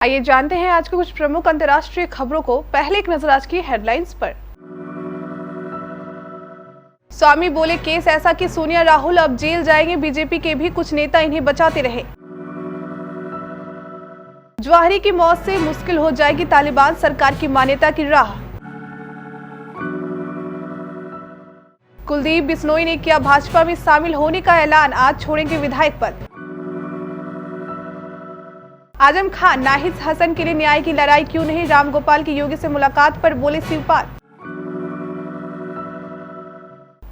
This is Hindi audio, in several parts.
आइए जानते हैं आज के कुछ प्रमुख अंतर्राष्ट्रीय खबरों को। पहले एक नजर आज की हेडलाइंस पर। स्वामी बोले केस ऐसा कि सोनिया राहुल अब जेल जाएंगे, बीजेपी के भी कुछ नेता इन्हें बचाते रहे। जवाहिरी की मौत से मुश्किल हो जाएगी तालिबान सरकार की मान्यता की राह। कुलदीप बिश्नोई ने किया भाजपा में शामिल होने का ऐलान, आज छोड़ेंगे विधायक पद। आजम खान नाहिद हसन के लिए न्याय की लड़ाई क्यों नहीं, राम गोपाल की योगी से मुलाकात पर बोले शिवपाल।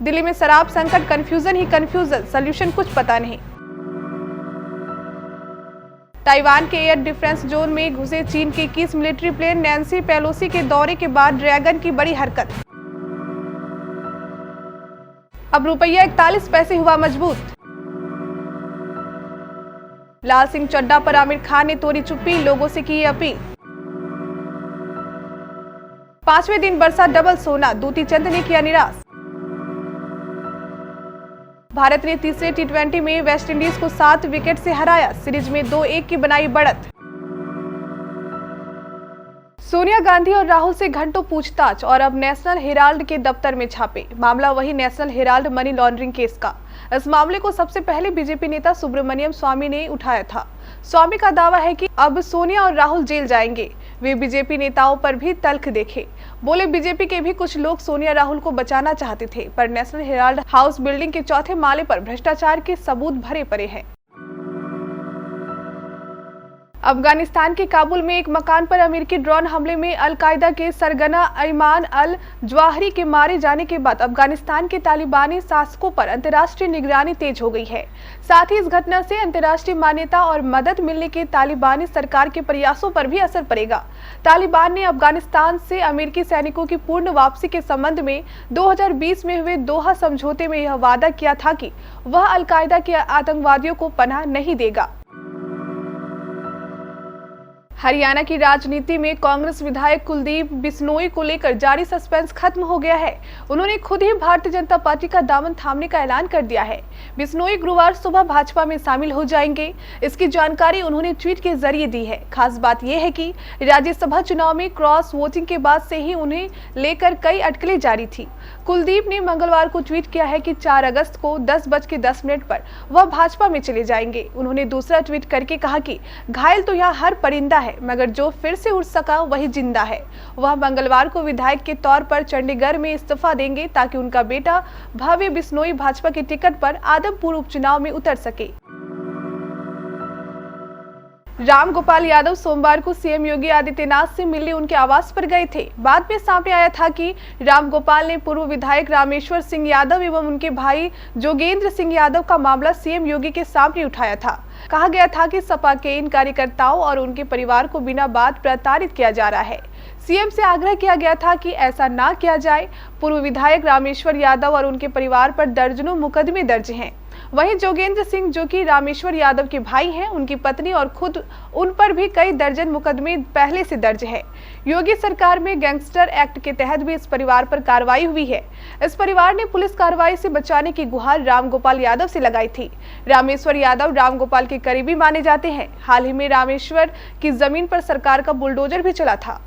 दिल्ली में शराब संकट, कंफ्यूजन ही कंफ्यूजन, सॉल्यूशन कुछ पता नहीं। ताइवान के एयर डिफेंस जोन में घुसे चीन के 21 मिलिट्री प्लेन, नैन्सी पेलोसी के दौरे के बाद ड्रैगन की बड़ी हरकत। अब रुपया 41 पैसे हुआ मजबूत। लाल सिंह चड्ढा पर आमिर खान ने तोड़ी चुप्पी, लोगों से की अपील। 5वें दिन बरसा डबल सोना, दूती चंद ने किया निराश। भारत ने तीसरे टी20 में वेस्टइंडीज को 7 विकेट से हराया, सीरीज में 2-1 की बनाई बढ़त। सोनिया गांधी और राहुल से घंटों पूछताछ और अब नेशनल हेराल्ड के दफ्तर में छापे। मामला वही national Herald money laundering case का। इस मामले को सबसे पहले बीजेपी नेता सुब्रमण्यम स्वामी ने उठाया था। स्वामी का दावा है कि अब सोनिया और राहुल जेल जाएंगे। वे बीजेपी नेताओं पर भी तल्ख देखे। बोले बीजेपी के भी कुछ लोग सोनिया राहुल को बचाना चाहते थे, पर नेशनल हेराल्ड हाउस बिल्डिंग के 4थे माले पर भ्रष्टाचार के सबूत भरे पड़े हैं। अफगानिस्तान के काबुल में एक मकान पर अमेरिकी ड्रोन हमले में अल-कायदा के सरगना अयमान अल जवाहिरी के मारे जाने के बाद अफगानिस्तान के तालिबानी शासकों पर अंतर्राष्ट्रीय निगरानी तेज हो गई है। साथ ही इस घटना से अंतर्राष्ट्रीय मान्यता और मदद मिलने के तालिबानी सरकार के प्रयासों पर भी असर पड़ेगा। तालिबान ने अफगानिस्तान से अमेरिकी सैनिकों की पूर्ण वापसी के संबंध में 2020 में हुए दोहा समझौते में यह वादा किया था कि वह अल-कायदा के आतंकवादियों को पनाह नहीं देगा। हरियाणा की राजनीति में कांग्रेस विधायक कुलदीप बिश्नोई को लेकर जारी सस्पेंस खत्म हो गया है। उन्होंने खुद ही भारतीय जनता पार्टी का दामन थामने का ऐलान कर दिया है। बिश्नोई गुरुवार सुबह भाजपा में शामिल हो जाएंगे, इसकी जानकारी उन्होंने ट्वीट के जरिए दी है। खास बात यह है कि राज्यसभा चुनाव में क्रॉस वोटिंग के बाद से ही उन्हें लेकर कई अटकलें जारी थी। कुलदीप ने मंगलवार को ट्वीट किया है कि 4 अगस्त को 10:10 पर वह भाजपा में चले जाएंगे। उन्होंने दूसरा ट्वीट करके कहा कि घायल तो यहाँ हर परिंदा है, मगर जो फिर से उठ सका वही जिंदा है। वह मंगलवार को विधायक के तौर पर चंडीगढ़ में इस्तीफा देंगे ताकि उनका बेटा भव्य बिश्नोई भाजपा के टिकट पर आदमपुर उपचुनाव में उतर सके। राम गोपाल यादव सोमवार को सीएम योगी आदित्यनाथ से मिलने उनके आवास पर गए थे। बाद में सामने आया था कि राम गोपाल ने पूर्व विधायक रामेश्वर सिंह यादव एवं उनके भाई जोगेंद्र सिंह यादव का मामला सीएम योगी के सामने उठाया था। कहा गया था कि सपा के इन कार्यकर्ताओं और उनके परिवार को बिना बात प्रताड़ित किया जा रहा है। सीएम से आग्रह किया गया था कि ऐसा ना किया जाए। पूर्व विधायक रामेश्वर यादव और उनके परिवार पर दर्जनों मुकदमे दर्ज हैं। वहीं जोगेंद्र सिंह, जो कि रामेश्वर यादव के भाई हैं, उनकी पत्नी और खुद उन पर भी कई दर्जन मुकदमे पहले से दर्ज है। योगी सरकार में गैंगस्टर एक्ट के तहत भी इस परिवार पर कार्रवाई हुई है। इस परिवार ने पुलिस कार्रवाई से बचाने की गुहार राम गोपाल यादव से लगाई थी। रामेश्वर यादव राम गोपाल के करीबी माने जाते हैं। हाल ही में रामेश्वर की जमीन पर सरकार का बुलडोजर भी चला था।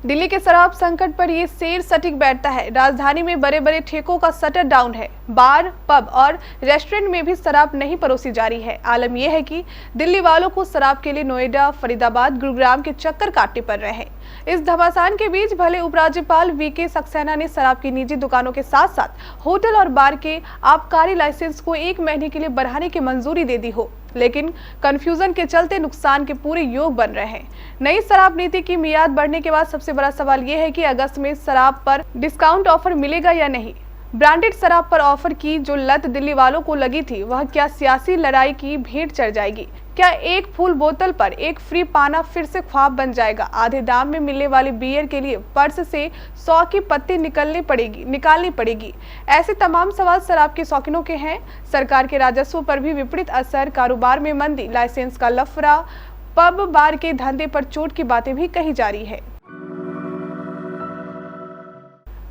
दिल्ली के शराब संकट पर ये शेर सटीक बैठता है। राजधानी में बड़े बड़े ठेकों का शटर डाउन है। बार, पब और रेस्टोरेंट में भी शराब नहीं परोसी जा रही है। आलम यह है कि दिल्ली वालों को शराब के लिए नोएडा, फरीदाबाद, गुरुग्राम के चक्कर काटने पड़ रहे हैं। इस घमासान के बीच भले उपराज्यपाल वीके सक्सेना ने शराब की निजी दुकानों के साथ साथ होटल और बार के आबकारी लाइसेंस को 1 महीने के लिए बढ़ाने की मंजूरी दे दी हो, लेकिन कंफ्यूजन के चलते नुकसान के पूरे योग बन रहे हैं। नई शराब नीति की मियाद बढ़ने के बाद सबसे बड़ा सवाल यह है कि अगस्त में शराब पर डिस्काउंट ऑफर मिलेगा या नहीं। ब्रांडेड शराब पर ऑफर की जो लत दिल्ली वालों को लगी थी, वह क्या सियासी लड़ाई की भेंट चढ़ जाएगी? क्या एक फुल बोतल पर एक फ्री पाना फिर से ख्वाब बन जाएगा? आधे दाम में मिलने वाली बियर के लिए पर्स से 100 की पत्ती निकालनी पड़ेगी। ऐसे तमाम सवाल शराब के शौकीनों के हैं। सरकार के राजस्व पर भी विपरीत असर, कारोबार में मंदी, लाइसेंस का लफड़ा, पब बार के धंधे पर चोट की बातें भी कही जा रही है।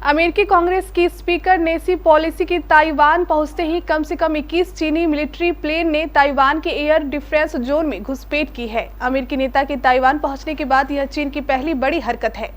अमेरिकी कांग्रेस की स्पीकर नेसी पेलोसी की ताइवान पहुंचते ही कम से कम 21 चीनी मिलिट्री प्लेन ने ताइवान के एयर डिफेंस जोन में घुसपैठ की है। अमेरिकी नेता के ताइवान पहुंचने के बाद यह चीन की पहली बड़ी हरकत है।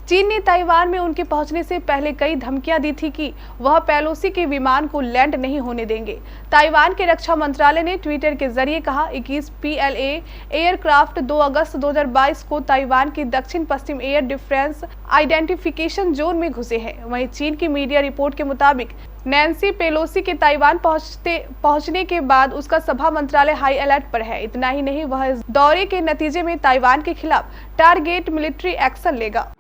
चीन ने ताइवान में उनके पहुंचने से पहले कई धमकियां दी थी कि वह पेलोसी के विमान को लैंड नहीं होने देंगे। ताइवान के रक्षा मंत्रालय ने ट्विटर के जरिए कहा, 21 PLA एयरक्राफ्ट 2 अगस्त 2022 को ताइवान की दक्षिण पश्चिम एयर डिफेंस आइडेंटिफिकेशन जोन में घुसे हैं। वहीं चीन की मीडिया रिपोर्ट के मुताबिक नैन्सी पेलोसी के ताइवान पहुंचने के बाद उसका सभा मंत्रालय हाई अलर्ट पर है। इतना ही नहीं, वह इस दौरे के नतीजे में ताइवान के खिलाफ टारगेट मिलिट्री एक्शन लेगा।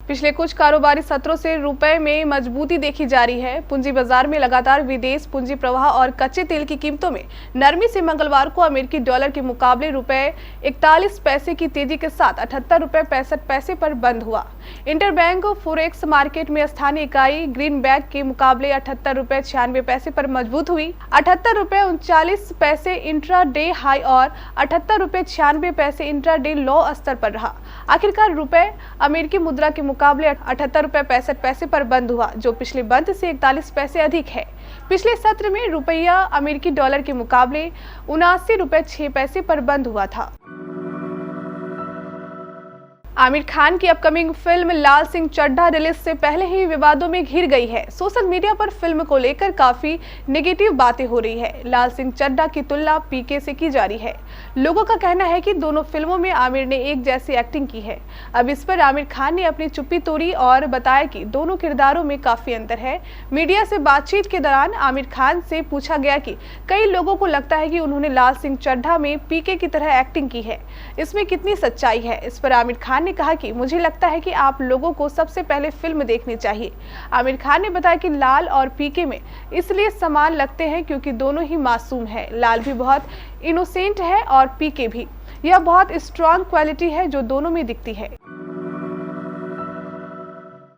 पिछले कुछ कारोबारी सत्रों से रुपए में मजबूती देखी जा रही है। पूंजी बाजार में लगातार विदेश पूंजी प्रवाह और कच्चे तेल की कीमतों में नरमी से मंगलवार को अमेरिकी डॉलर के मुकाबले रुपए 41 पैसे की तेजी के साथ 78 रुपए 65 पैसे पर बंद हुआ। इंटरबैंक फॉरेक्स मार्केट में स्थानीय इकाई ग्रीनबैक के मुकाबले 78 रुपए 96 पैसे पर मजबूत हुई। 78 रुपए 39 पैसे इंट्रा डे हाई और 78 रुपए 96 पैसे इंट्रा डे लो स्तर पर रहा। आखिरकार रुपए अमेरिकी मुद्रा के मुकाबले 78 रुपए 65 पैसे पर बंद हुआ, जो पिछले बंद से 41 पैसे अधिक है। पिछले सत्र में रुपया अमेरिकी डॉलर के मुकाबले 79 रुपए 6 पैसे पर बंद हुआ था। आमिर खान की अपकमिंग फिल्म लाल सिंह चड्ढा रिलीज से पहले ही विवादों में घिर गई है। सोशल मीडिया पर फिल्म को लेकर काफी नेगेटिव बातें हो रही है। लाल सिंह चड्ढा की तुलना पीके से की जा रही है। लोगों का कहना है कि दोनों फिल्मों में आमिर ने एक जैसी एक्टिंग की है। अब इस पर आमिर खान ने अपनी चुप्पी तोड़ी और बताया कि दोनों किरदारों में काफी अंतर है। मीडिया से बातचीत के दौरान आमिर खान से पूछा गया कि कई लोगों को लगता है कि उन्होंने लाल सिंह चड्ढा में पीके की तरह एक्टिंग की है, इसमें कितनी सच्चाई है। इस पर आमिर खान ने कहा कि मुझे लगता है कि आप लोगों को सबसे पहले फिल्म देखनी चाहिए। आमिर खान ने बताया कि लाल और पीके में इसलिए समान लगते हैं क्योंकि दोनों ही मासूम है। लाल भी बहुत इनोसेंट है और पीके भी। यह बहुत स्ट्रॉन्ग क्वालिटी है जो दोनों में दिखती है।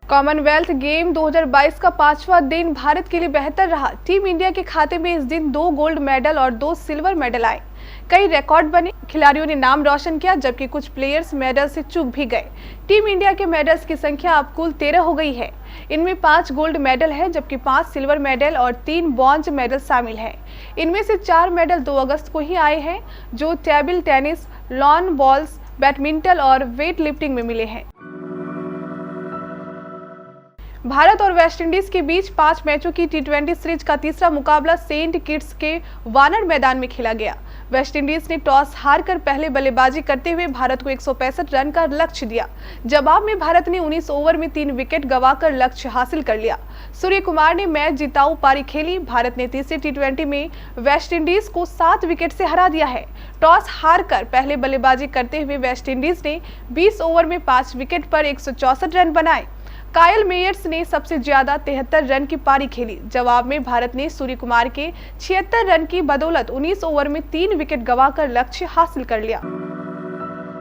कॉमनवेल्थ गेम 2022 का 5वां दिन भारत के लिए बेहतर रहा। टीम इंडिया के खाते में इस दिन 2 गोल्ड मेडल और 2 सिल्वर मेडल आए। कई रिकॉर्ड बने, खिलाड़ियों ने नाम रोशन किया, जबकि कुछ प्लेयर्स मेडल से चूक भी गए। टीम इंडिया के मेडल्स की संख्या अब कुल 13 हो गई है। इनमें 5 गोल्ड मेडल है, जबकि 5 सिल्वर मेडल और 3 ब्रॉन्ज मेडल शामिल हैं। इनमें से 4 मेडल 2 अगस्त को ही आए हैं, जो table tennis, lawn balls, badminton और वेट लिफ्टिंग में मिले हैं। भारत और वेस्टइंडीज के बीच 5 मैचों की T20 सीरीज का तीसरा मुकाबला सेंट किट्स के वानर मैदान में खेला गया। वेस्टइंडीज ने टॉस हारकर पहले बल्लेबाजी करते हुए भारत को 165 रन का लक्ष्य दिया। जवाब में भारत ने 19 ओवर में 3 विकेट गंवाकर लक्ष्य हासिल कर लिया। सूर्य कुमार ने मैच जिताऊ पारी खेली। भारत ने तीसरे T20 में वेस्टइंडीज को 7 विकेट से हरा दिया है। टॉस हारकर पहले बल्लेबाजी करते हुए वेस्टइंडीज ने 20 ओवर में 5 विकेट पर 164 रन बनाए। कायल मेयर्स ने सबसे ज्यादा 73 रन की पारी खेली। जवाब में भारत ने सूर्य कुमार के 76 रन की बदौलत 19 ओवर में 3 विकेट गंवाकर लक्ष्य हासिल कर लिया।